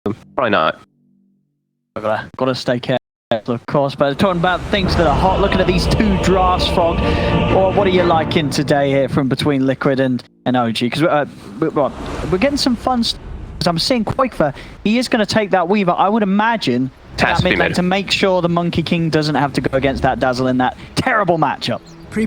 Probably not. Gotta stay careful, of course. But talking about things that are hot, looking at these two drafts, Frog. Or what are you liking today here from between Liquid and OG? Because we're getting some fun stuff. I'm seeing Quakefer. He is going to take that Weaver, I would imagine, to that mid lane to make sure the Monkey King doesn't have to go against that Dazzle in that terrible matchup.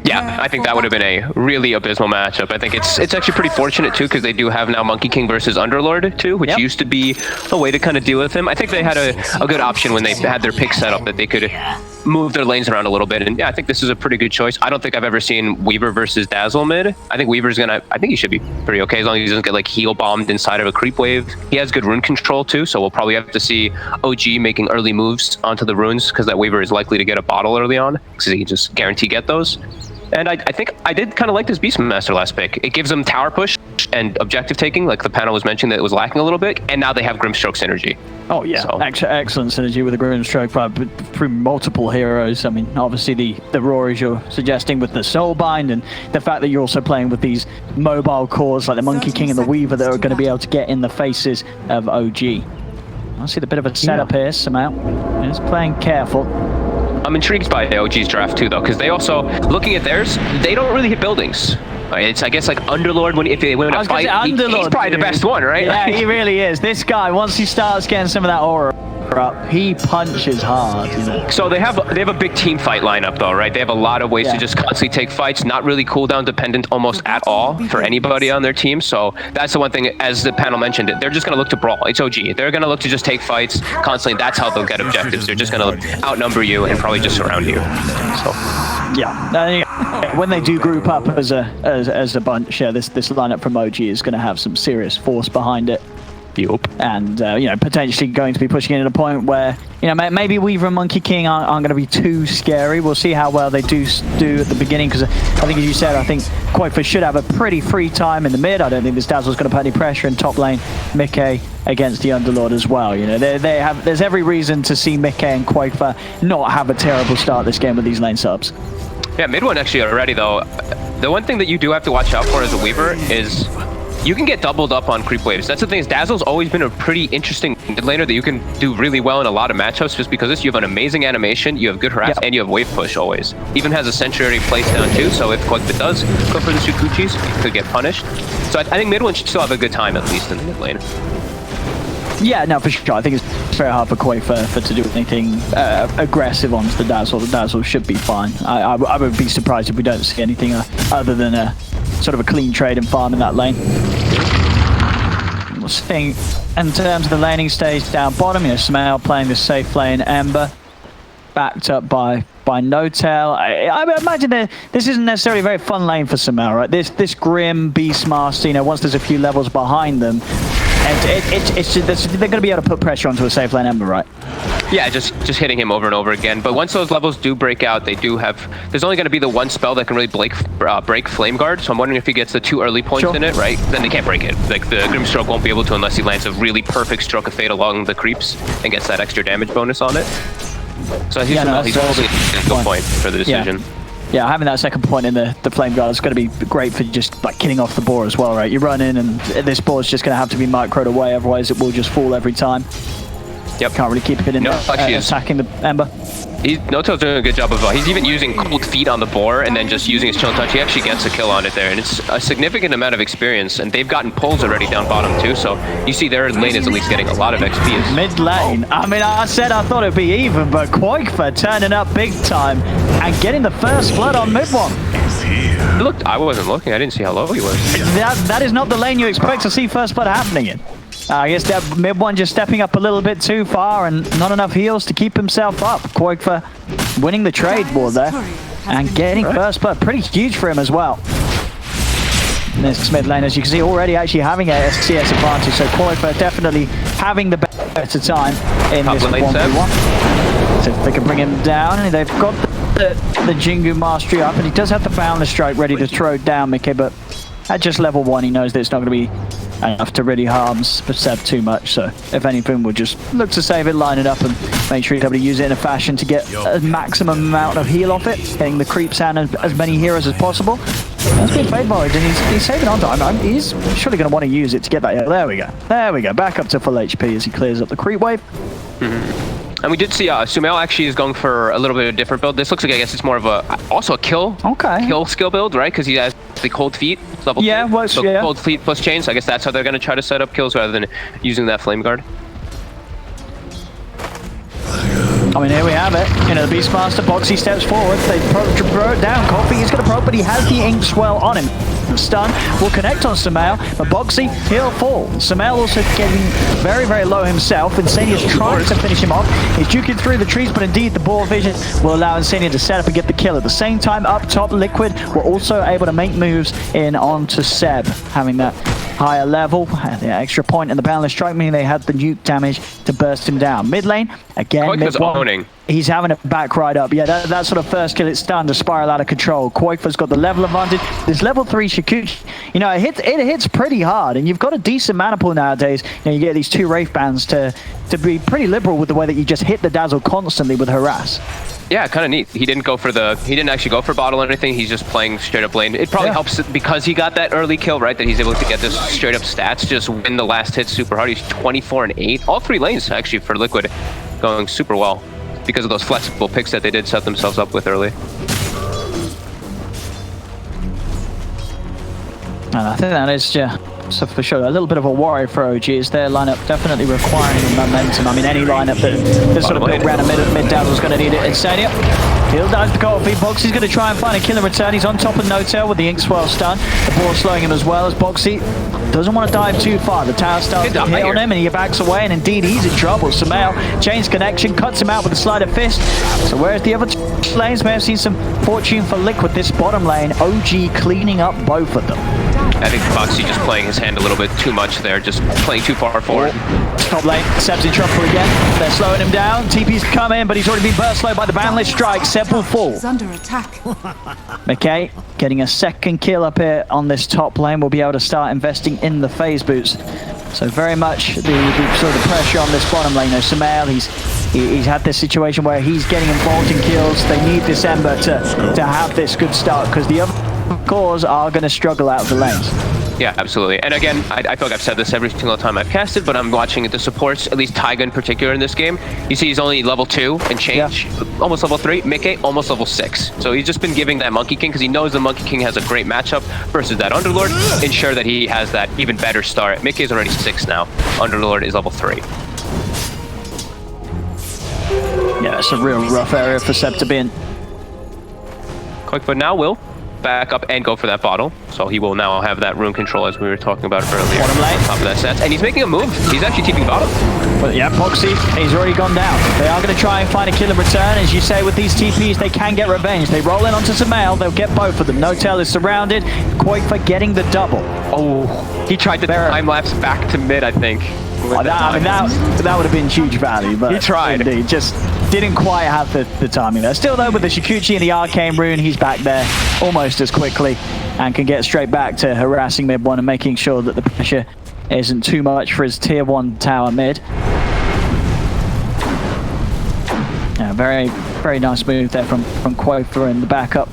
Yeah, I think that would have been a really abysmal matchup. I think it's actually pretty fortunate too, because they do have now Monkey King versus Underlord too, which used to be a way to kind of deal with him. I think they had a good option when they had their pick set up that they could move their lanes around a little bit. And yeah, I think this is a pretty good choice. I don't think I've ever seen Weaver versus Dazzle mid. I think Weaver's I think he should be pretty okay as long as he doesn't get like heal bombed inside of a creep wave. He has good rune control too, so we'll probably have to see OG making early moves onto the runes, because that Weaver is likely to get a bottle early on, because he can just guarantee get those. And I think I did kind of like this Beastmaster last pick. It gives them tower push and objective taking, like the panel was mentioning that it was lacking a little bit, and now they have Grimstroke synergy. Oh yeah, so. Excellent synergy with the Grimstroke through multiple heroes. I mean, obviously the Rories you're suggesting with the Soulbind, and the fact that you're also playing with these mobile cores like the Monkey King and the Weaver that are going to be able to get in the faces of OG. I see a bit of a setup here, somehow. He's playing careful. I'm intrigued by OG's draft too, though, because they also, looking at theirs, they don't really hit buildings. It's, I guess, like Underlord, if they win a fight, he's probably the best one, right? Yeah, he really is. This guy, once he starts getting some of that aura up, he punches hard. You know? So they have a big team fight lineup, though, right? They have a lot of ways to just constantly take fights, not really cooldown dependent almost at all for anybody on their team. So that's the one thing, as the panel mentioned, they're just going to look to brawl. It's OG. They're going to look to just take fights constantly. That's how they'll get objectives. They're just going to outnumber you and probably just surround you. So yeah, when they do group up as a bunch, this lineup from OG is going to have some serious force behind it. Yep. And potentially going to be pushing it at a point where maybe Weaver and Monkey King aren't going to be too scary. We'll see how well they do at the beginning, because I think, as you said, I think Quakefer should have a pretty free time in the mid. I don't think this Dazzle's going to put any pressure in top lane. Mickey against the Underlord as well. There's every reason to see Mickey and Quakefer not have a terrible start this game with these lane subs. Yeah, mid one actually already though. The one thing that you do have to watch out for as a Weaver is you can get doubled up on creep waves. That's the thing, is Dazzle's always been a pretty interesting mid laner that you can do really well in a lot of matchups, just because you have an amazing animation, you have good harass, and you have wave push always. Even has a sentry placed down too, so if Quakefer does go for the Shukuchis, he could get punished. So I think mid one should still have a good time, at least in the mid lane. Yeah, no, for sure. I think it's very hard for Quakefer to do anything aggressive onto the Dazzle. The Dazzle should be fine. I would be surprised if we don't see anything other than a sort of a clean trade and farm in that lane. We're seeing, in terms of the laning stage down bottom, Smell playing the safe lane, Ember, backed up by No-Tail. I imagine that this isn't necessarily a very fun lane for Samel, right? This Grim Beastmaster, once there's a few levels behind them, and they're going to be able to put pressure onto a safe lane Ember, right? Yeah, just hitting him over and over again. But once those levels do break out, they do have... There's only going to be the one spell that can really break Flame Guard, so I'm wondering if he gets the 2 early points in it, right? Then they can't break it. Like, the Grimstroke won't be able to unless he lands a really perfect Stroke of Fate along the creeps and gets that extra damage bonus on it. So I think he's probably a good point for the decision. Yeah, having that second point in the Flame Guard is going to be great for just like killing off the boar as well, right? You run in and this boar is just going to have to be microed away, otherwise it will just fall every time. Yep. Can't really keep it in attacking the Ember. No-Tail's doing a good job of he's even using cold feet on the boar and then just using his chill touch. He actually gets a kill on it there, and it's a significant amount of experience, and they've gotten pulls already down bottom too, so you see their lane is at least getting a lot of XP. Mid lane, I mean, I said I thought it'd be even, but Quakefer turning up big time and getting the first blood on mid one. Look, I wasn't looking, I didn't see how low he was. That is not the lane you expect to see first blood happening in. I guess that mid one just stepping up a little bit too far and not enough heals to keep himself up. Quakefer winning the trade war there and getting first blood. Pretty huge for him as well. This mid lane, as you can see, already actually having a CS advantage. So Quakefer definitely having the better time in this 1v1. So if they can bring him down, they've got the Jingu mastery up, and he does have the Boundless Strike ready to throw down Mickey, but at just level 1 he knows that it's not going to be enough to really harm Seb too much, so if anything we'll just look to save it, line it up, and make sure he's able to use it in a fashion to get a maximum amount of heal off it, getting the creeps and as many heroes as possible. That's been played by, and he's saving on time. He's surely going to want to use it to get that. Yeah, there we go. There we go. Back up to full HP as he clears up the creep wave. And we did see Sumail actually is going for a little bit of a different build. This looks like, I guess it's more of also a kill skill build, right? Because he has the cold feet level 2. Well, so cold feet plus chains. So I guess that's how they're going to try to set up kills rather than using that flame guard. I mean, here we have it. You know, the Beastmaster, Boxy steps forward. They throw it down. Coffee is going to probe, but he has the ink swell on him. Stun will connect on Sumail, but Boxy, he'll fall. Sumail also getting very, very low himself. Insania is trying to finish him off. He's juking through the trees, but indeed the ball vision will allow Insania to set up and get the kill. At the same time, up top, Liquid were also able to make moves in onto Seb, having that higher level, the extra point in the boundless strike, meaning they had the nuke damage to burst him down. Mid lane, again, he's having a back right up. Yeah, that sort of first kill, it's starting to spiral out of control. Koifa's got the level advantage. This level 3 Shikuchi, you know, it hits pretty hard, and you've got a decent mana pool nowadays. You know, you get these 2 Wraith Bands to be pretty liberal with the way that you just hit the Dazzle constantly with Harass. Yeah, kind of neat. He didn't actually go for bottle or anything. He's just playing straight up lane. It probably helps because he got that early kill, right? That he's able to get this straight up stats, just win the last hit super hard. He's 24 and 8. All 3 lanes actually for Liquid going super well because of those flexible picks that they did set themselves up with early. And I think that is so for sure a little bit of a worry for OGs. Their lineup definitely requiring momentum. I mean, any lineup that sort of built around a mid dazzle is going to need it. Insania, he'll dive the cold feet. Boxy's going to try and find a kill in return. He's on top of No-Tail with the ink swell stun. The ball slowing him as well as Boxy doesn't want to dive too far. The tower starts to hit on him and he backs away, and indeed he's in trouble. Sumail chains connection, cuts him out with a sleight of fist. So whereas the other lanes may have seen some fortune for Liquid, this bottom lane, OG cleaning up both of them. I think Boxy just playing his hand a little bit too much there, just playing too far forward. Top lane, Seb's in trouble again. They're slowing him down. TP's come in, but he's already been burst slow by the boundless strike. Seb will fall. He's under attack. McKay getting a second kill up here on this top lane. Will be able to start investing in the phase boots. So very much the sort of pressure on this bottom lane. Sumail, he's had this situation where he's getting involved in kills. They need this Ember to have this good start, because the other cores are going to struggle out of the lanes. Yeah, absolutely. And again, I feel like I've said this every single time I've casted, but I'm watching the supports, at least Taiga in particular in this game. You see he's only level 2 and change, almost level 3. Mickey, almost level 6. So he's just been giving that Monkey King, because he knows the Monkey King has a great matchup versus that Underlord, ensure that he has that even better start. Mickey is already 6 now. Underlord is level 3. Yeah, it's a real rough area for Seb to be in. Quick, but now will back up and go for that bottle. So he will now have that rune control as we were talking about earlier. Bottom lane. On top of that set. And he's making a move. He's actually keeping bottom. But yeah, Boxy, he's already gone down. They are going to try and find a kill in return. As you say, with these TPs, they can get revenge. They roll in onto Sumail. They'll get both of them. No-Tail is surrounded. Koifa getting the double. Oh, he tried to time-lapse back to mid, I think. That would have been huge value, but he tried. Indeed, just didn't quite have the timing there. Still though, with the Shikuchi and the Arcane Rune, he's back there almost as quickly and can get straight back to harassing mid 1 and making sure that the pressure isn't too much for his tier 1 tower mid. Yeah, very, very nice move there from Koifa in the backup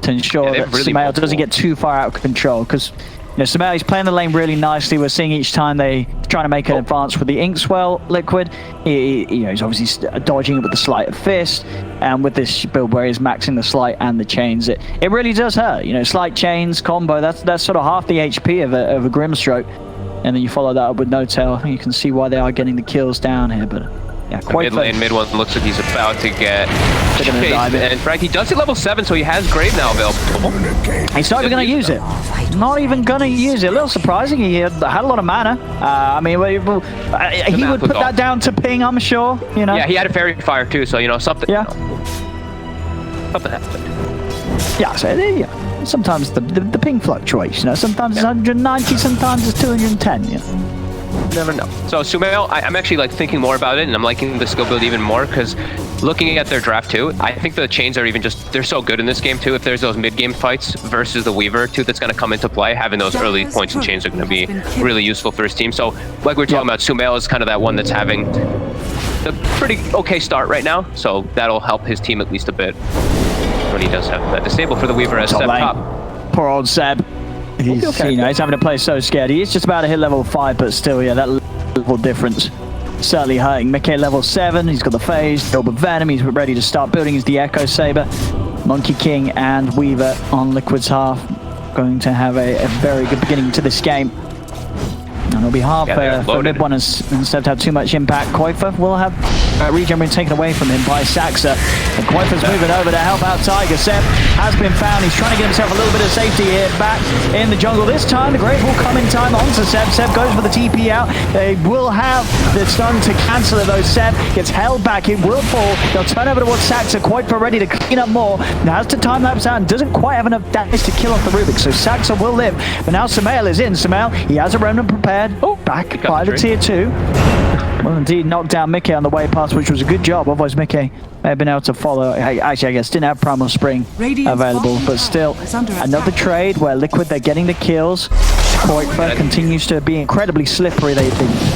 to ensure that really Sumail doesn't get too far out of control, because you know, Sumail, he's playing the lane really nicely. We're seeing each time they trying to make an advance with the ink swell Liquid. He's obviously dodging it with the sleight of fist, and with this build where he's maxing the sleight and the chains, it really does hurt. You know, sleight chains combo, that's sort of half the HP of a Grimstroke, and then you follow that up with No-Tail. You can see why they are getting the kills down here, but yeah, mid lane, mid 1 looks like he's about to get chased. And right, he does hit level 7, so he has Grave now available. He's not even going to use it. Not even going to use it. A little surprising. He had a lot of mana. I mean, he would put that down to ping, I'm sure. You know. Yeah, he had a fairy fire too, so you know something. Yeah. Something happened. Yeah. So yeah. Sometimes the ping fluctuates. You know, sometimes it's 190, sometimes it's 210. You know. Never know. So Sumail, I'm actually like thinking more about it, and I'm liking the skill build even more, because looking at their draft too, I think the chains are even they're so good in this game too. If there's those mid-game fights versus the Weaver too that's going to come into play, having those early points and chains are going to be really useful for his team. So like we were talking about, Sumail is kind of that one that's having a pretty okay start right now, so that'll help his team at least a bit when he does have that disable for the Weaver as step top. Poor old Seb. He's, okay. you know, he's having to play so scared. He is just about to hit level 5, but still, yeah, that level difference certainly hurting. Mickey level 7, he's got the phase, Gilbert Venom, he's ready to start building his Echo Saber. Monkey King and Weaver on Liquid's half. Going to have a very good beginning to this game. And it'll be hard for mid one instead to have too much impact. Koifa will have regen being taken away from him by Saxa. And Koifa's moving over to help out Tiger. Seb has been found. He's trying to get himself a little bit of safety here back in the jungle. This time the Grave will come in time onto Seb. Seb goes for the TP out. They will have the stun to cancel it though. Seb gets held back. It will fall. They'll turn over towards Saxa. Koifa ready to clean up more. Now has to time lapse out and doesn't quite have enough damage to kill off the Rubik. So Saxa will live. But now Samael is in. Samael, he has a remnant prepared. Oh, back by the tier 2. Well, indeed, knocked down Mickey on the way past, which was a good job. Otherwise, Mickey may have been able to follow. Actually, I guess didn't have Primal Spring available, but still, another trade where Liquid, they're getting the kills. Koifa continues to be incredibly slippery. They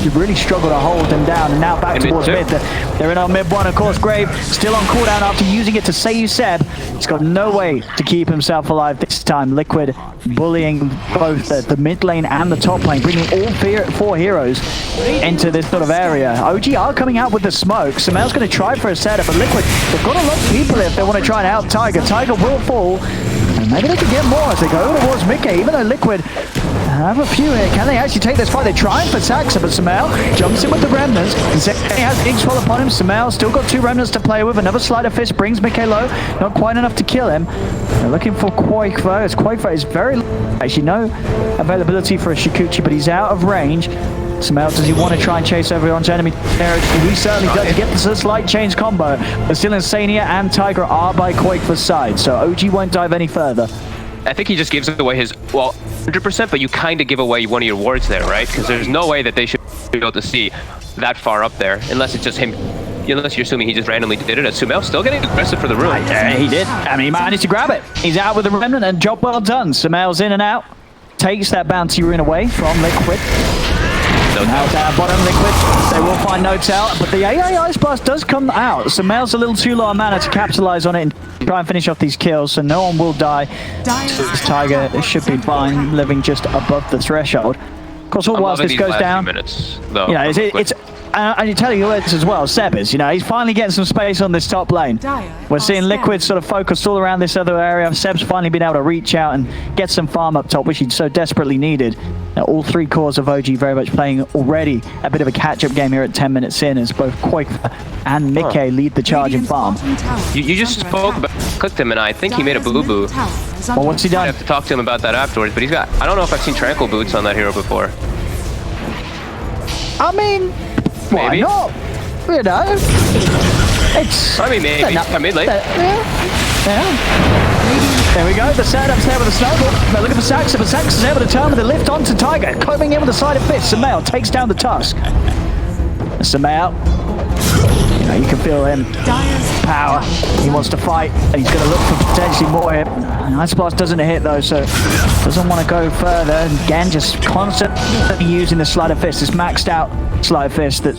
really struggle to hold him down. And now back towards mid. They're in on mid 1, of course. Grave still on cooldown after using it to save Seb. He's got no way to keep himself alive this time. Liquid bullying both the mid lane and the top lane, bringing all 4 heroes into this sort of area. OG are coming out with the smoke. Samael's going to try for a setup, but Liquid, they've got a lot of people if they want to try and help Tiger. Tiger will fall, and maybe they can get more as they go towards Mickey, even though Liquid have a few here. Can they actually take this fight? They're trying for Saxa, but Samael jumps in with the remnants. He has Ink Swell upon him. Samael still got 2 remnants to play with. Another Sleight of Fist brings Mickey low. Not quite enough to kill him. They're looking for Koifa, as Koifa is very low. Actually, no availability for a Shikuchi, but he's out of range. Samael, does he want to try and chase over onto enemy territory? He certainly does. Get the slight change combo. But still Insania and Tiger are by Koifa's side, so OG won't dive any further. I think he just gives away his, well, 100%, but you kind of give away one of your wards there, right? Because there's no way that they should be able to see that far up there, unless it's just him. Unless you're assuming he just randomly did it. Sumail still getting aggressive for the room. Yeah, he did. I mean, he managed to grab it. He's out with the remnant, and job well done. Sumail's in and out. Takes that bounty rune away from Liquid. Now down bottom, Liquid. They will find notes out, but the AI Ice Blast does come out. Samael's a little too low on mana to capitalize on it and try and finish off these kills, so no one will die. This Tiger should be fine, living just above the threshold. Of course, all whilst this goes down, minutes, though, you know, it's and you tell you this as well, Seb is, you know, he's finally getting some space on this top lane. We're seeing Liquid sort of focused all around this other area. Seb's finally been able to reach out and get some farm up top, which he so desperately needed. Now, all 3 cores of OG very much playing already a bit of a catch-up game here at 10 minutes in, as both Koifa and Mickey lead the charge in farm. You just spoke about, clicked him, and I think he made a boo-boo. Well, what's he done? I have to talk to him about that afterwards, but he's got, I don't know if I've seen Tranquil Boots on that hero before. I mean, why maybe not? You know, it's... I mean, maybe. I mean, like... There we go, the setup's there with a snowball. They're looking for Saxa, but Saxa's able to turn with a lift onto Tiger. Coming in with a side of fist, Samael takes down the Tusk. Samael, you know, you can feel him. Power. He wants to fight, and he's going to look for potentially more hit. Ice Blast doesn't hit though, so doesn't want to go further. And again, just constantly using the Sleight of Fist, this maxed out Sleight of Fist that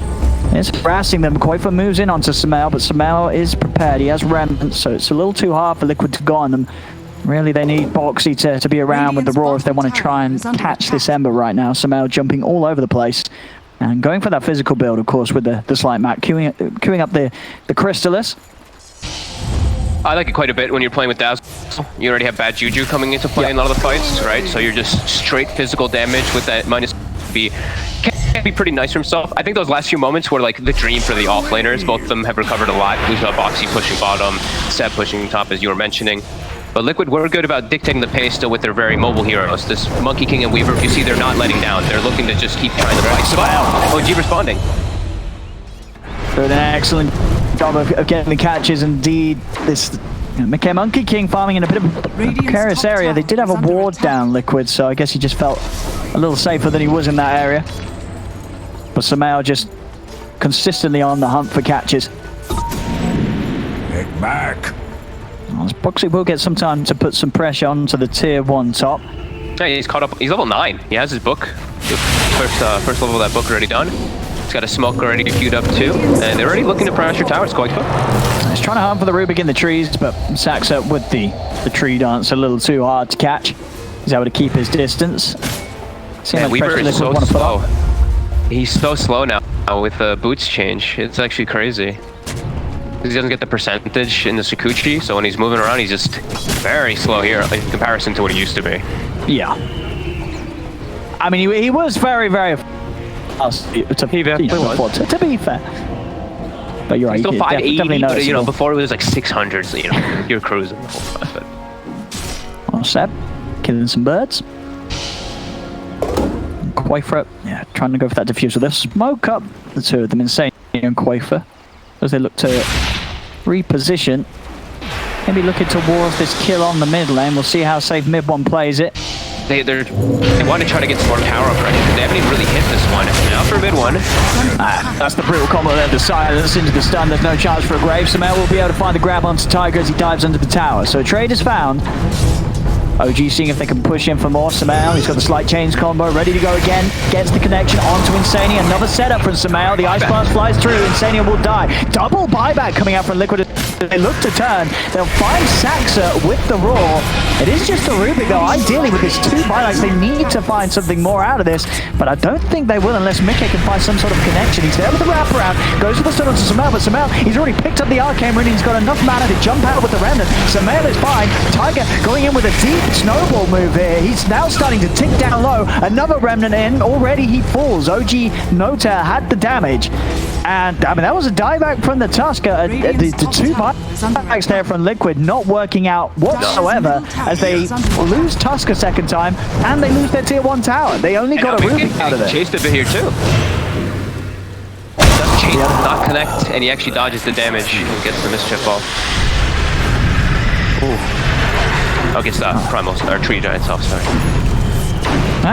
is harassing them. Koifa moves in onto Samael, but Samael is prepared. He has remnants, so it's a little too hard for Liquid to go on them. Really, they need Boxy to be around with the Roar if they want to try and catch this Ember right now. Samael jumping all over the place. And going for that physical build, of course, with the Slight Mat, queuing up the Crystallis. I like it quite a bit when you're playing with Dazzle. You already have bad Juju coming into play in a lot of the fights, right? So you're just straight physical damage with that minus B. Can be pretty nice for himself. I think those last few moments were like the dream for the offlaners. Both of them have recovered a lot. We saw Boxy pushing bottom, Seb pushing top, as you were mentioning. But Liquid were good about dictating the pace still with their very mobile heroes. This Monkey King and Weaver, you see they're not letting down. They're looking to just keep trying to fight. So, OG responding. Doing an excellent job of getting the catches. Indeed, this Monkey King farming in a bit of a precarious area. They did have a ward down, Liquid, so I guess he just felt a little safer than he was in that area. But Samael just consistently on the hunt for catches. Get back. Boxy will get some time to put some pressure onto the tier 1 top. Yeah, he's caught up. He's level 9. He has his book. First level of that book already done. He's got a smoke already queued up too, and they're already looking to pressure towers. Koikfa. He's trying to hunt for the Rubik in the trees, but Saxa with the tree dance a little too hard to catch. He's able to keep his distance. Man, Weaver is so slow. He's so slow now with the boots change. It's actually crazy. He doesn't get the percentage in the Sakuchi, so when he's moving around, he's just very slow here in comparison to what he used to be. Yeah. I mean, he was very, very fast to be fair. But you're right. He's still 580, but you know, before it was like 600, so you know, you're cruising the whole time. Well, Seb, killing some birds. Quafer, yeah, trying to go for that diffuser. They'll smoke up the two of them, Insane and Quafer, as they look to reposition. Maybe looking towards this kill on the mid lane. We'll see how safe mid one plays it. They want to try to get some more tower pressure. They haven't even really hit this one. Now for mid one. That's the brutal combo there. The silence into the stun. There's no chance for a grave. Samel will be able to find the grab onto Tiger as he dives under the tower. So a trade is found. OG seeing if they can push in for more. Samel, he's got the slight chains combo, ready to go again. Gets the connection onto Insania. Another setup from Samel. The ice blast flies through. Insania will die. Double buyback coming out from Liquid. They look to turn. They'll find Saxa with the Raw. It is just a Rubik though. Ideally with his 2 buybacks, they need to find something more out of this. But I don't think they will unless Mickey can find some sort of connection. He's there with the wraparound. Goes with the stun onto Samel, but Samel, he's already picked up the Arcane Ring. He's got enough mana to jump out with the Remnant. Samel is fine. Tiger going in with a deep snowball move here. He's now starting to tick down low. Another Remnant in. Already he falls. OG Nota had the damage. And I mean, that was a dieback from the Tusker. The 2 buybacks there from Liquid not working out whatsoever as they lose Tusker second time and they lose their tier 1 tower. They only got a Rubik out of it. Chased a bit here too. Does chase not connect, and he actually dodges the damage and gets the mischief off. Ooh. Oh, gets that primal or tree giant off. Sorry.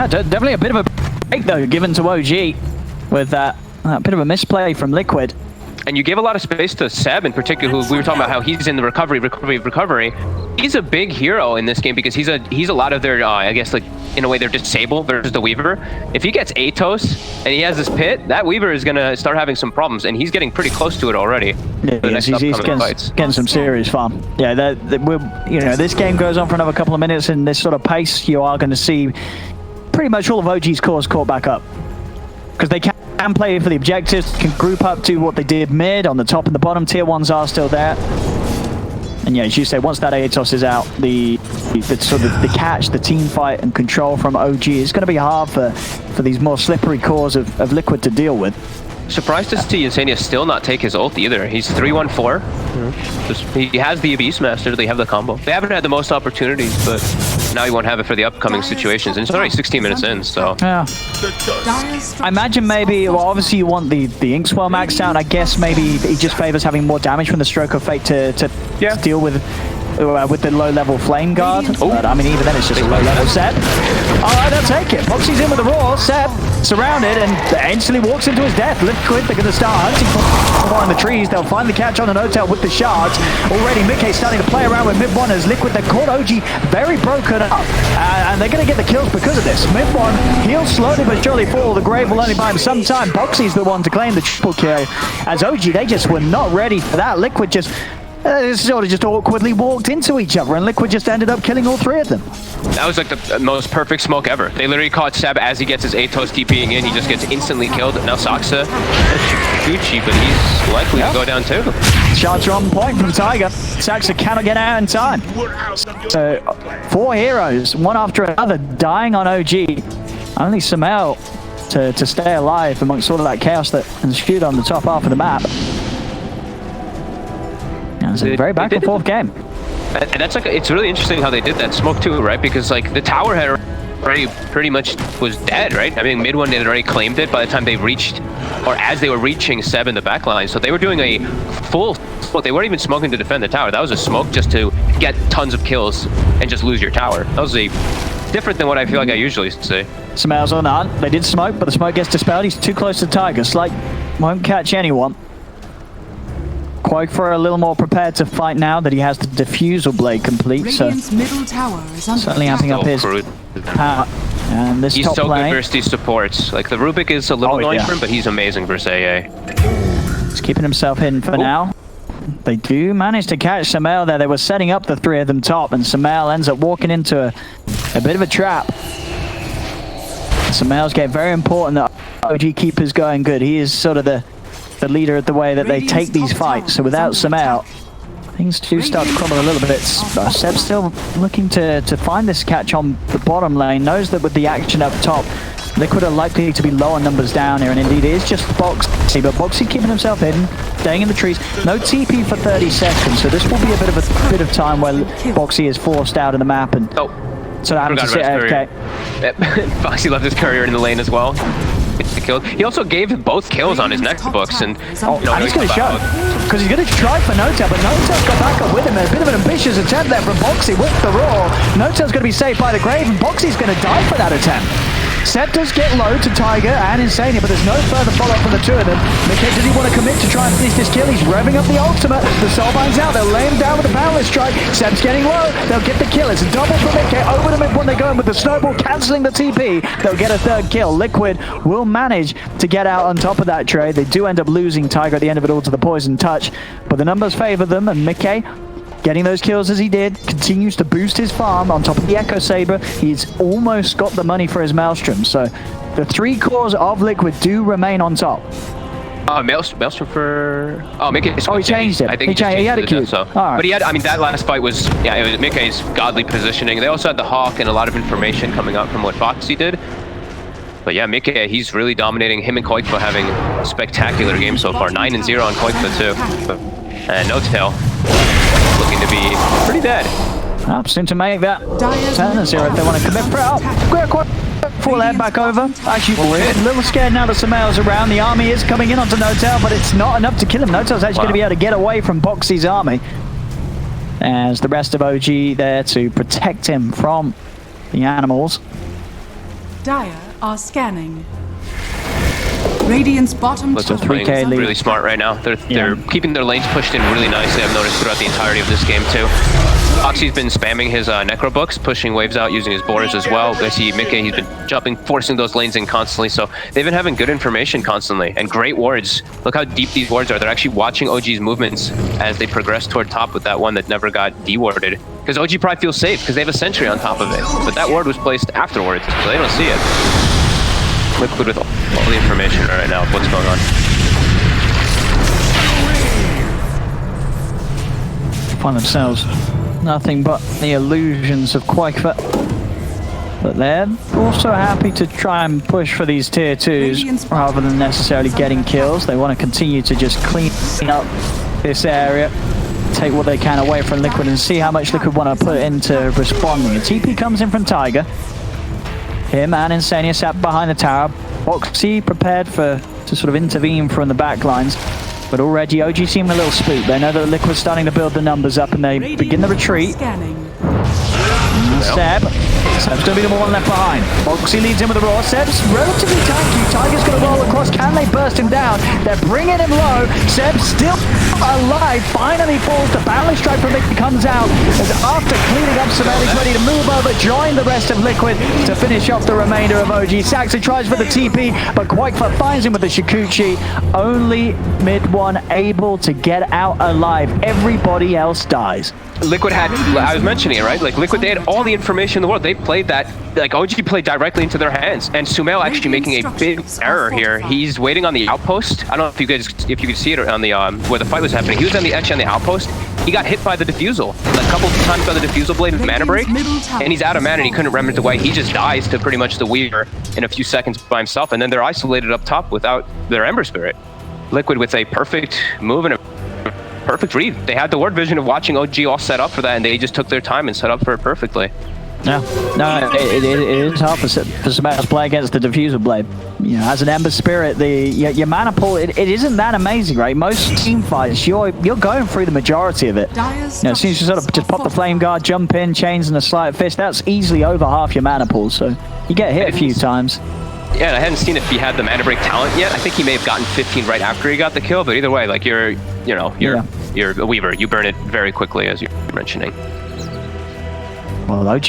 Definitely a bit of a break though given to OG with that. A bit of a misplay from Liquid. And you gave a lot of space to Seb in particular, who we were talking about how he's in the recovery. He's a big hero in this game because he's a lot of their, I guess, like, in a way they're disabled versus the Weaver. If he gets Atos and he has this pit, that Weaver is going to start having some problems, and he's getting pretty close to it already. Yeah, he's getting some serious fun. Yeah, you know, this game goes on for another couple of minutes, and this sort of pace, you are going to see pretty much all of OG's cores caught back up. Because they can play for the objectives, can group up to what they did mid, on the top and the bottom. Tier 1s are still there. And yeah, as you say, once that Atos is out, the sort of the catch, the team fight and control from OG is going to be hard for these more slippery cores of Liquid to deal with. Surprised to see Insania still not take his ult either. He's 3-1-4. He has the Beast Master. They have the combo. They haven't had the most opportunities, but now he won't have it for the upcoming situations. And it's already 16 minutes in, so. Yeah. I imagine maybe, well, obviously you want the Inkswell maxed out. I guess maybe he just favors having more damage from the Stroke of Fate to deal with the low-level Flame Guard. But I mean, even then it's just a low-level set. Alright, they'll take it. Foxy's in with the Raw. Seb surrounded and instantly walks into his death. Liquid, they're going to start hunting for in the trees. They'll find the catch on an hotel with the shards. Already, Mickey's starting to play around with mid-1 as Liquid. They've caught OG very broken up. And they're going to get the kills because of this. Mid-1, he'll slowly but surely fall. The Grave will only buy him some time. Boxy's the one to claim the triple kill. As OG, they just were not ready for that. Liquid just sort of just awkwardly walked into each other, and Liquid just ended up killing all 3 of them. That was like the most perfect smoke ever. They literally caught Seb as he gets his Atos TPing in. He just gets instantly killed. Now Saxa, Gucci, but he's likely to go down too. Shots are on point from Tiger. Saxa cannot get out in time. So 4 heroes, one after another, dying on OG. Only Samel to stay alive amongst all of that chaos that ensued on the top half of the map. It's a very back and forth game. And that's like, it's really interesting how they did that smoke too, right? Because like the tower had already pretty much was dead, right? I mean, mid-1 they had already claimed it by the time they reached, or as they were reaching Seb in the backline. So they were doing a full smoke. They weren't even smoking to defend the tower. That was a smoke just to get tons of kills and just lose your tower. That was a different than what I feel like I usually see. Smells on the hunt. They did smoke, but the smoke gets dispelled. He's too close to Tiger. Slight won't catch anyone. Quakefor a little more prepared to fight now that he has the diffusal blade complete, so middle tower is certainly amping up his power. And this He's top so lane, good versus these supports. Like, the Rubik is a little annoying for him, but he's amazing versus AA. he's keeping himself hidden for now. They do manage to catch Sumail there. They were setting up the three of them top, and Sumail ends up walking into a bit of a trap. Sumail's game very important that OG keepers going good. He is sort of the leader of the way that they take these fights. So without Sumail, things do start to crumble a little bit. Seb's still looking to find this catch on the bottom lane. Knows that with the action up top, Liquid are likely to be low on numbers down here, and indeed it is just Boxy, but Boxy keeping himself hidden, staying in the trees. No TP for 30 seconds, so this will be a bit of time where Boxy is forced out of the map and so having to sit AFK. Boxy left his courier in the lane as well. Gets the kill. He also gave him both kills on his next books, and and he's going to show because he's going to try for Notel, but Notel's got back up with him. A bit of an ambitious attempt there from Boxy with the roar. Notel's going to be saved by the grave, and Boxy's going to die for that attempt. Seb does get low to Tiger and Insania, but there's no further follow-up from the two of them. Mickey, does he want to commit to try and finish this kill? He's revving up the ultimate. The Soulbind's out. They'll lay him down with a Boundless Strike. Seb's getting low. They'll get the kill. It's a double for Mickey. Over the mid one they go in with the Snowball, cancelling the TP. They'll get a third kill. Liquid will manage to get out on top of that trade. They do end up losing Tiger at the end of it all to the Poison Touch, but the numbers favour them, and Mickey, getting those kills as he did, continues to boost his farm on top of the Echo Saber. He's almost got the money for his Maelstrom. So the three cores of Liquid do remain on top. Maelstrom for... Oh, Mickey. He changed it. I think he had a Q. So. Right. But he had, I mean, that last fight was, yeah, it was Mickey's godly positioning. They also had the Hawk and a lot of information coming up from what Foxy did. But yeah, Mickey, he's really dominating. Him and Koikfa having a spectacular game so far. 9-0 on Koikfa too. And Notel looking to be pretty dead. Soon to make that 10-0 if they want to commit for it. Full head back over. Actually, we're a little scared now that Sumail's around. The army is coming in onto Notel, but it's not enough to kill him. Notel's actually going to be able to get away from Boxy's army, as the rest of OG there to protect him from the animals. Dire are scanning. Radiant's bottom Looks like 3K lead. Really smart right now. They're keeping their lanes pushed in really nicely. I've noticed throughout the entirety of this game too. Foxy's been spamming his Necro books, pushing waves out using his boars as well. I see Mickey, he's been jumping, forcing those lanes in constantly. So they've been having good information constantly and great wards. Look how deep these wards are. They're actually watching OG's movements as they progress toward top with that one that never got dewarded. Because OG probably feels safe because they have a sentry on top of it. But that ward was placed afterwards, so they don't see it. Liquid with all the information right now of what's going on. Find themselves nothing but the illusions of Quakefoot. But they're also happy to try and push for these tier 2s rather than necessarily getting kills. They want to continue to just clean up this area, take what they can away from Liquid and see how much Liquid want to put into responding. A TP comes in from Tiger. Him and Insania sat behind the tower. Boxy prepared to sort of intervene from the back lines. But already OG seem a little spooked. They know that Liquid's starting to build the numbers up and they begin the retreat. Seb's going to be the one left behind. Boxy leads in with a roar. Seb's relatively tanky. Tiger's going to roll across. Can they burst him down? They're bringing him low. Seb still alive. Finally falls. The Boundless Strike from Mickey comes out. As after cleaning up, Sumail is ready to move over, join the rest of Liquid to finish off the remainder of OG. Saxon tries for the TP, but Quakefoot finds him with the Shikuchi. Only mid one able to get out alive. Everybody else dies. Liquid had, I was mentioning it, right? Like Liquid, they had all the information in the world. They played that, like OG played directly into their hands. And Sumail actually making a big error here. He's waiting on the outpost. I don't know if you could see it on the, where the fight was happening. He was on the edge on the outpost. He got hit by the defusal. A couple of times by the defusal blade with mana break. And he's out of mana and he couldn't remember the way. He just dies to pretty much the Weaver in a few seconds by himself. And then they're isolated up top without their Ember Spirit. Liquid with a perfect move and a perfect read. They had the ward vision of watching OG all set up for that, and they just took their time and set up for it perfectly. No, it is hard for Sumail to play against the Diffuser Blade. You know, as an Ember Spirit, your mana pool, it isn't that amazing, right? Most team fights, you're going through the majority of it. You know, as soon as you sort of just pop the Flame Guard, jump in, chains and a Sleight Fist, that's easily over half your mana pool, so you get hit a few times. Yeah, and I hadn't seen if he had the mana break talent yet. I think he may have gotten 15 right after he got the kill, but either way, like you're a Weaver. You burn it very quickly, as you're mentioning. Well, OG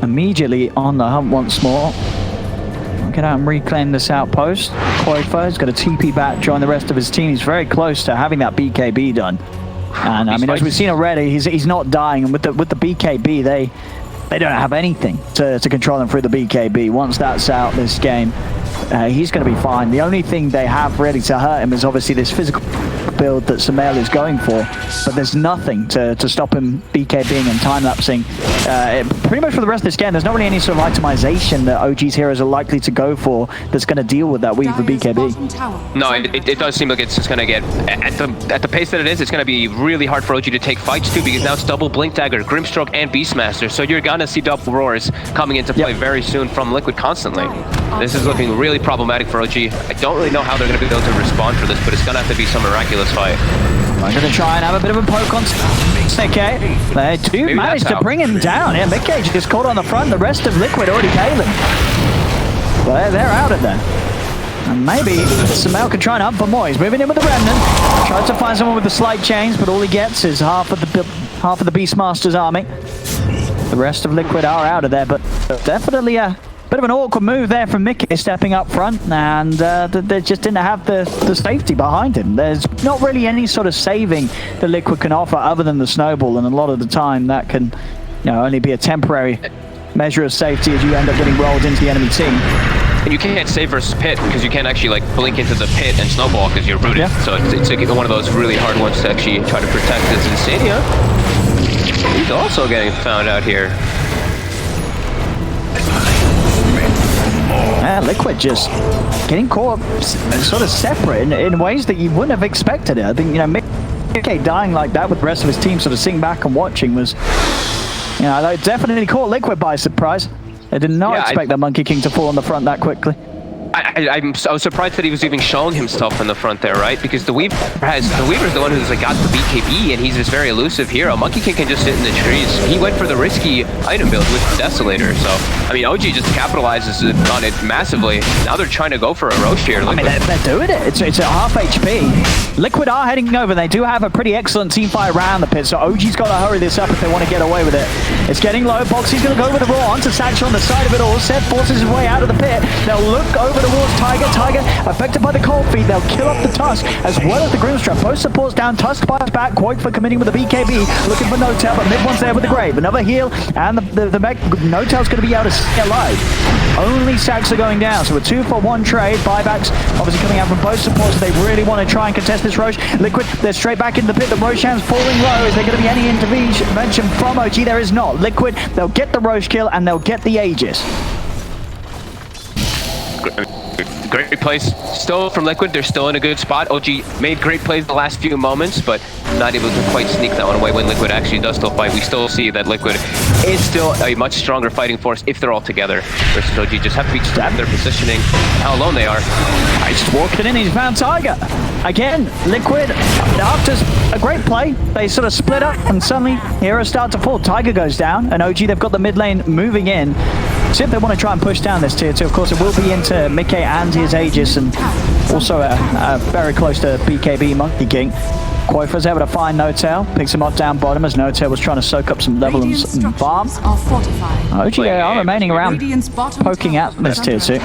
immediately on the hunt once more. Get out and reclaim this outpost. Koifer's got a TP back, join the rest of his team. He's very close to having that BKB done. And I mean, as we've seen already, he's not dying. And with the BKB, they don't have anything to control him through the BKB. Once that's out this game, he's going to be fine. The only thing they have ready to hurt him is obviously this physical build that Sumail is going for, but there's nothing to stop him BKBing and time-lapsing. Pretty much for the rest of this game, there's not really any sort of itemization that OG's heroes are likely to go for that's going to deal with that weave of BKB. No, it does seem like it's just going to get, at the pace that it is, it's going to be really hard for OG to take fights too, because now it's double Blink Dagger, Grimstroke, and Beastmaster, so you're going to see double roars coming into play very soon from Liquid constantly. This is looking really problematic for OG. I don't really know how they're going to be able to respond for this, but it's going to have to be some miraculous fight. I'm going to try and have a bit of a poke on Mickey. They do manage to bring him down. Yeah, Mickey just caught on the front. The rest of Liquid already Kalen. Well, they're out of there. And maybe Sumail can try and hunt for more. He's moving in with the Remnant. Tries to find someone with the slight chains, but all he gets is half of the Beastmaster's army. The rest of Liquid are out of there, but definitely a bit of an awkward move there from Mickey stepping up front, and they just didn't have the safety behind him. There's not really any sort of saving that Liquid can offer other than the snowball, and a lot of the time that can only be a temporary measure of safety as you end up getting rolled into the enemy team. And you can't save versus pit because you can't actually like blink into the pit and snowball because you're rooted. Yeah. So it's like one of those really hard ones to actually try to protect. This Insania, he's also getting found out here. Liquid just getting caught sort of separate in ways that you wouldn't have expected it. I think, Mickey dying like that with the rest of his team sort of sitting back and watching was, they definitely caught Liquid by surprise. They did not expect the Monkey King to fall on the front that quickly. I was surprised that he was even showing himself in the front there, right? Because the Weaver's the one who's like got the BKB, and he's this very elusive hero. Monkey King can just sit in the trees. He went for the risky item build with Desolator, so I mean, OG just capitalizes on it massively. Now they're trying to go for a Roche here. I mean, they're doing it. It's at half HP. Liquid are heading over. They do have a pretty excellent team fight around the pit, so OG's got to hurry this up if they want to get away with it. It's getting low. Boxy's going to go with the raw onto Satchel on the side of it all. Seth forces his way out of the pit. They'll look over towards Tiger. Tiger affected by the cold feet. They'll kill off the Tusk as well as the Grimstrap. Both supports down. Tusk fires back. Koifer committing with the BKB. Looking for No-Tail, but mid one's there with the Grave. Another heal, and the mech. No-Tail's going to be able to stay alive. Only Sacks are going down, so a 2-for-1 trade. Buybacks obviously coming out from both supports. They really want to try and contest this Roche. Liquid, they're straight back in the pit. The Roshan's falling low. Is there going to be any intervention from OG? There is not. Liquid, they'll get the Roche kill and they'll get the Aegis. Great plays still from Liquid. They're still in a good spot. OG made great plays the last few moments, but not able to quite sneak that one away when Liquid actually does still fight. We still see that Liquid is still a much stronger fighting force if they're all together versus OG. Just have to be at their positioning, how alone they are. He's just walking in, he's found Tiger. Again, Liquid, after a great play, they sort of split up and suddenly heroes start to fall. Tiger goes down, and OG, they've got the mid lane moving in. See if they want to try and push down this tier 2. Of course, it will be into Mickey and his Aegis, and also very close to BKB Monkey King. Koifer's able to find No-Tail, picks him up down bottom as No-Tail was trying to soak up some level and farm. OG are remaining around, poking at this tier 2.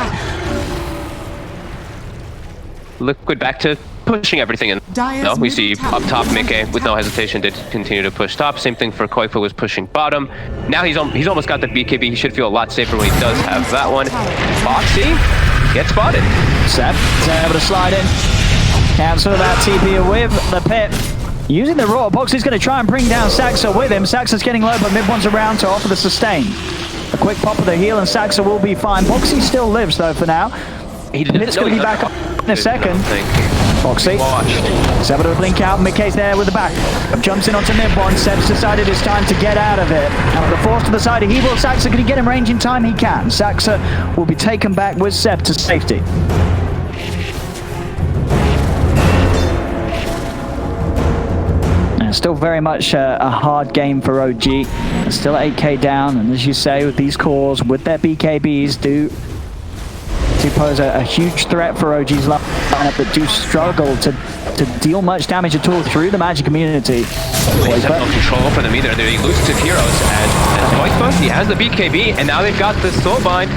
Liquid back to pushing everything in. No, we see up top Mickey with no hesitation did continue to push top. Same thing for Koifer was pushing bottom. Now he's almost got the BKB. He should feel a lot safer when he does have that one. Boxy gets spotted. Seth is able to slide in. Cancel that TP with the pit. Using the raw, Boxy's going to try and bring down Saxa with him. Saxa's getting low, but mid one's around to offer the sustain. A quick pop of the heal and Saxa will be fine. Boxy still lives though for now. It's going to be back up in a second. Boxy, he's able to blink out. Mickey's there with the back. Jumps in onto mid one. Seb's decided it's time to get out of it. And with the force to the side, he will. Saxa, can he get him range in time? He can. Saxa will be taken back with Seb to safety. And still very much a hard game for OG. They're still 8k down, and as you say, with these cores, with their BKBs, do do pose a huge threat for OG's lineup, but do struggle to deal much damage at all through the Magic community. He's have no control for them either. They're elusive heroes, and Pushka, he has the BKB, and now they've got the Soulbind.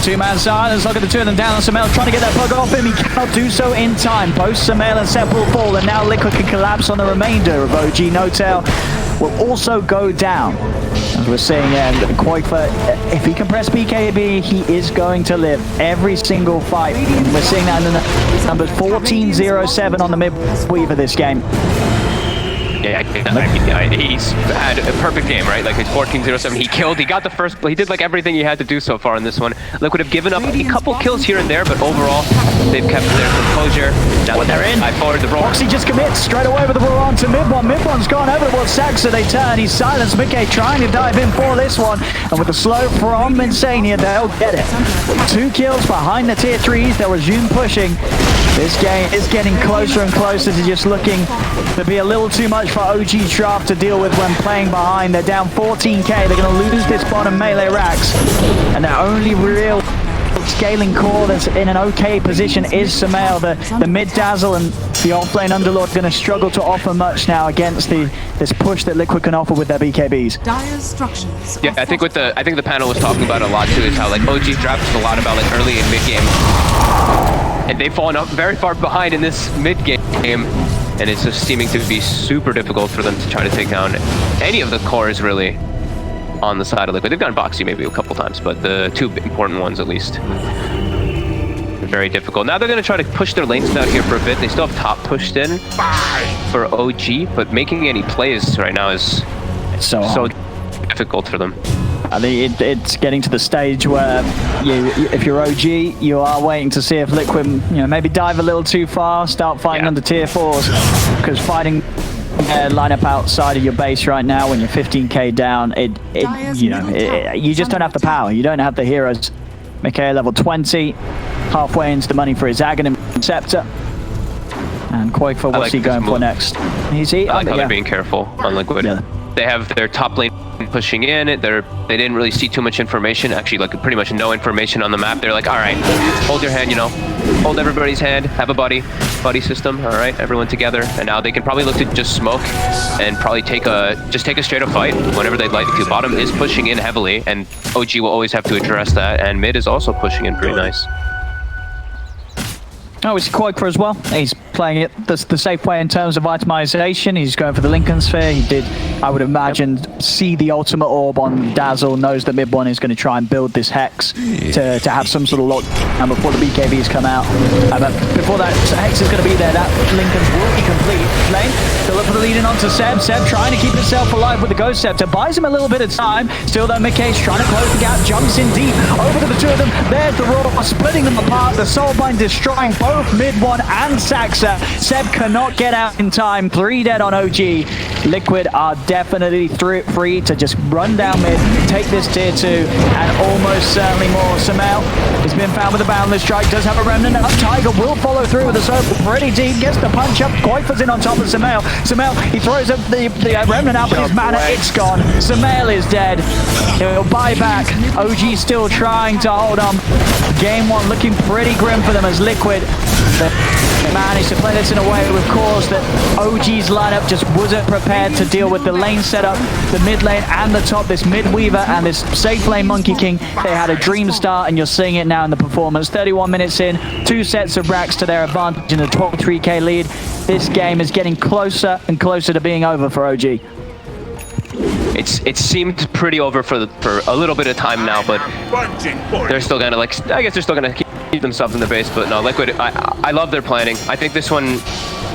Two-man silence, look at the two of them down. Sumail trying to get that bug off him. He cannot do so in time. Both Sumail and Seb will fall, and now Liquid can collapse on the remainder of OG. No-Tail will also go down. As we're seeing, Koifa, if he can press BKB, he is going to live every single fight. And we're seeing that in the numbers 14-0-7 on the mid-weaver this game. Yeah, I mean, he's had a perfect game, right? Like, it's 14-0-7. He killed, he got the first, he did like everything he had to do so far in this one. Liquid have given up a couple kills here and there, but overall, they've kept their composure. Now when they're in, I forward the roll. Proxy just commits straight away with the roll on to mid-one. Mid-one's gone over towards Saxa. They turn, he's silenced. Mickey trying to dive in for this one, and with the slow from Insania, they'll get it. 2 kills behind the tier 3s. They'll resume pushing. This game is getting closer and closer to just looking to be a little too much for OG Draft to deal with when playing behind. They're down 14k. They're going to lose this bottom melee racks. And their only real scaling core that's in an okay position is Sumail. The mid Dazzle and the offlane Underlord going to struggle to offer much now against this push that Liquid can offer with their BKBs. Dire's structures. Yeah, I think the panel was talking about a lot too is how like OG Draft is a lot about like early and mid game. And they've fallen up very far behind in this mid game, and it's just seeming to be super difficult for them to try to take down any of the cores really on the side of Liquid. They've gotten Boxy maybe a couple times, but the 2 important ones at least. Very difficult. Now they're going to try to push their lanes out here for a bit. They still have top pushed in for OG, but making any plays right now is so difficult for them. I think it's getting to the stage where if you're OG, you are waiting to see if Liquid, maybe dive a little too far, start fighting under tier 4s, because fighting line up outside of your base right now when you're 15k down, you just don't have the power. You don't have the heroes. Mickey level 20, halfway into the money for his Aghanim Scepter. And Koifa, what's he going for next? I like how they're being careful on Liquid. Yeah. They have their top lane pushing in. They didn't really see too much information. Actually, like pretty much no information on the map. They're like, all right, hold your hand, hold everybody's hand, have a buddy system. All right, everyone together. And now they can probably look to just smoke and probably take a straight up fight whenever they'd like to. Bottom is pushing in heavily, and OG will always have to address that. And mid is also pushing in pretty nice. Oh, it's Koifa as well. He's playing it the safe way in terms of itemization. He's going for the Lincoln Sphere. He did, I would imagine, see the ultimate orb on Dazzle, knows that mid-one is going to try and build this Hex to have some sort of lockdown before the BKBs come out. But before that Hex is going to be there, that Lincoln's will be complete. Lane, still up for the lead in onto Seb. Seb trying to keep himself alive with the Ghost Scepter. Buys him a little bit of time. Still though, Mickey's trying to close the gap. Jumps in deep. Over to the 2 of them. There's the Raw, splitting them apart. The Soulbind destroying both mid-one and Saxa. Seb cannot get out in time. 3 dead on OG. Liquid are definitely free to just run down mid, take this tier 2, and almost certainly more. Sumail has been found with a Boundless Strike, does have a Remnant up. Tiger will follow through with a circle pretty deep, gets the punch up. Koifa's in on top of Sumail. Sumail, he throws up the Remnant out, but his mana, it's gone. Sumail is dead. He'll buy back. OG still trying to hold on. Game 1 looking pretty grim for them as Liquid managed to play this in a way, of course, that OG's lineup just wasn't prepared to deal with the lane setup, the mid lane and the top, this mid weaver and this safe lane Monkey King. They had a dream start, and you're seeing it now in the performance. 31 minutes in, 2 sets of racks to their advantage in a 23k lead. This game is getting closer and closer to being over for OG. It seemed pretty over for a little bit of time now, but they're still gonna I guess they're still gonna keep themselves in the base. But no, Liquid, I love their planning. I think this one,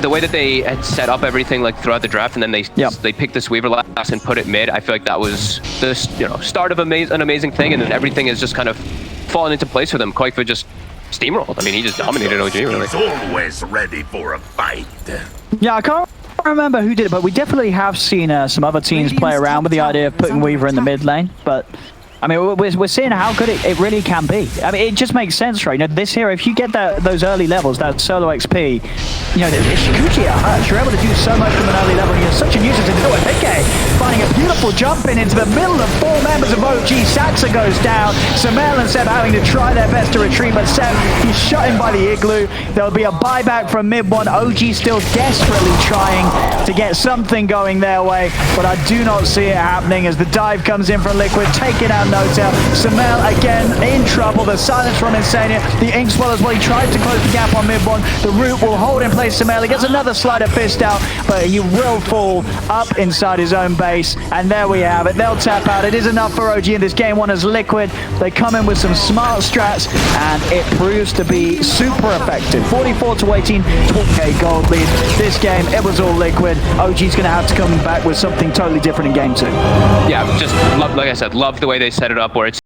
the way that they had set up everything like throughout the draft, and then they picked this Weaver last and put it mid. I feel like that was the start of an amazing thing, and then everything has just kind of fallen into place for them. Koifa just steamrolled. I mean, he just dominated OG really. He's always ready for a fight. Yeah, I can't remember who did it, but we definitely have seen some other teams play around with the idea of putting Weaver in the mid lane, but I mean, we're seeing how good it really can be. I mean, it just makes sense, right? You know, this hero, if you get those early levels, that solo XP, you know, Shikuchi at Hutch, you're able to do so much from an early level, and you're such a nuisance to do it. Okay, finding a beautiful jump in into the middle of 4 members of OG. Saxa goes down. Samel and Seb having to try their best to retreat, but Seb, he's shot in by the Igloo. There'll be a buyback from mid one. OG still desperately trying to get something going their way, but I do not see it happening as the dive comes in from Liquid, taking out No-Tail. Samel again in trouble. The silence from Insania. The Inkswell as well. He tries to close the gap on mid one. The root will hold in place. Samel, he gets another slider fist out, but he will fall up inside his own base. And there we have it. They'll tap out. It is enough for OG in this game one as Liquid. They come in with some smart strats, and it proves to be super effective. 44-18, 12k gold lead. This game, it was all Liquid. OG's going to have to come back with something totally different in game two. Yeah, just like I said, love the way they set it up where it's